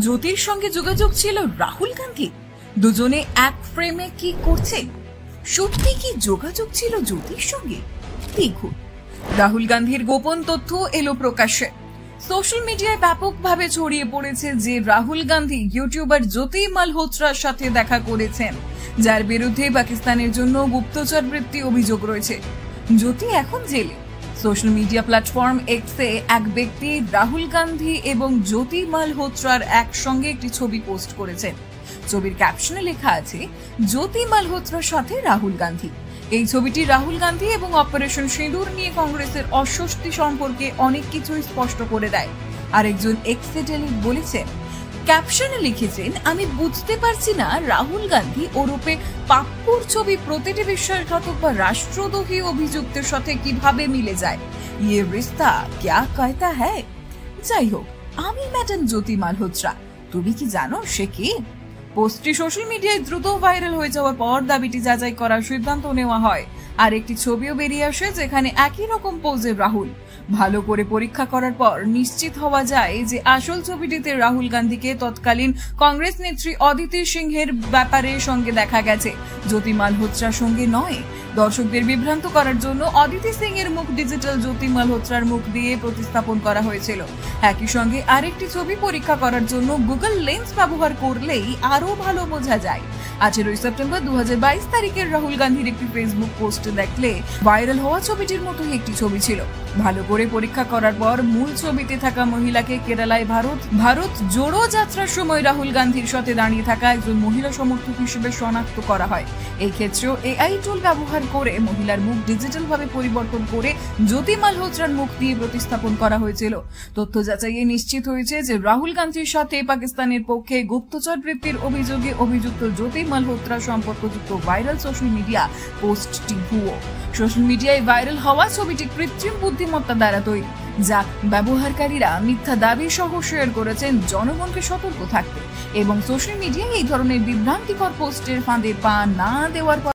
জ্যোতির সঙ্গে যোগাযোগ ছিল রাহুল গান্ধী। দুজনে এক ফ্রেমে কি করছে? সত্যি কি যোগাযোগ ছিল জ্যোতির সঙ্গে? দেখুন, রাহুল গান্ধীর গোপন তথ্য এলো প্রকাশ্যে। সোশ্যাল মিডিয়ায় ব্যাপকভাবে ছড়িয়ে পড়েছে যে রাহুল গান্ধী ইউটিউবার জ্যোতি মালহোত্রার সাথে দেখা করেছেন, যার বিরুদ্ধে পাকিস্তানের জন্য গুপ্তচর বৃত্তি অভিযোগ রয়েছে। জ্যোতি এখন জেলে। সোশ্যাল মিডিয়া প্ল্যাটফর্ম এক্সে এক ব্যক্তি রাহুল গান্ধী এবং জ্যোতি মালহোত্রার একসঙ্গে একটি ছবি পোস্ট করেছেন। ছবির ক্যাপশনে লেখা আছে, জ্যোতি মালহোত্রার সাথে রাহুল গান্ধী। এই ছবিটি রাহুল গান্ধী এবং অপারেশন সিঁদুর নিয়ে কংগ্রেসের অস্বস্তি সম্পর্কে অনেক কিছুই স্পষ্ট করে দেয়। আরেকজন এক্সেটেলিক বলেছেন, ক্যাপশনে লিখেছেন, আমি বুঝতে পারছি না রাহুল গান্ধী ওরূপে পাপ্পুর ছবি প্রতিটি বিশ্বাসঘাতক বা রাষ্ট্রদ্রোহী অভিযুক্তের সাথে কিভাবে মিলে যায়। ইয়ে রিস্তা ক্যা কহতা হ্যায়। যাই হোক, আমি ম্যাডাম জ্যোতি মালহোত্রা। তুমি কি জানো সে কে? পোস্টটি সোশ্যাল মিডিয়ায় দ্রুত ভাইরাল হয়ে যাওয়ার পর দাবিটি যাচাই করার সিদ্ধান্ত নেওয়া হয়। আর একটি ছবিও বেরিয়ে আসে যেখানে একই রকম পোজে রাহুল। ভালো করে পরীক্ষা করার পর নিশ্চিত হওয়া যায় যে আসল ছবিটিতে রাহুল গান্ধীকে তৎকালীন কংগ্রেস নেত্রী অদিতি সিংহের ব্যাপারে সঙ্গে দেখা গেছে, জ্যোতি মালহোত্রার সঙ্গে নয়। দর্শকদের বিভ্রান্ত করার জন্য অদিতি সিং এর মুখ ডিজিটাল জ্যোতি মালহোত্রার মুখ দিয়ে প্রতিস্থাপন করা হয়েছিল। একই সঙ্গে আরেকটি ছবি পরীক্ষা করার জন্য গুগল লেন্স ব্যবহার করলেই আরো ভালো বোঝা যায়। 18 সেপ্টেম্বর 2022 তারিখের রাহুল গান্ধীর একটি ফেসবুক পোস্ট দেখলে ভাইরাল হওয়া ছবিটির মতোই একটি ছবি ছিল। ভালো করে পরীক্ষা করার পর মূল ছবিতে থাকা মহিলাকে কেরালায় ভারত জোড়ো যাত্রার সময় রাহুল গান্ধীর সাথে দাঁড়িয়ে থাকা একজন মহিলা সমর্থক হিসেবে শনাক্ত করা হয়। এই ক্ষেত্রেও এআই টুল ব্যবহার করে মহিলার মুখ ডিজিটাল ভাবে পরিবর্তন করে জ্যোতি মালহোত্রার মুখ দিয়ে প্রতিস্থাপন করা হয়েছিল। তথ্য যাচাইয়ে নিশ্চিত হয়েছে যে রাহুল গান্ধীর সাথে পাকিস্তানের পক্ষে গুপ্তচর বৃত্তির অভিযোগে অভিযুক্ত জ্যোতি মালহোত্রা সম্পর্কযুক্ত ভাইরাল সোশ্যাল মিডিয়া পোস্টটি ভুয়ো। সোশ্যাল মিডিয়ায় ভাইরাল হওয়া ছবিটি কৃত্রিম বুদ্ধিমত্তা দ্বারা তৈরি, যা ব্যবহারকারীরা মিথ্যা দাবি সহ শেয়ার করেছেন জনগণকে সতর্ক থাকতে এবং সোশ্যাল মিডিয়ায় এই ধরনের বিভ্রান্তিকর পোস্টের ফাঁদে পা না দেওয়ার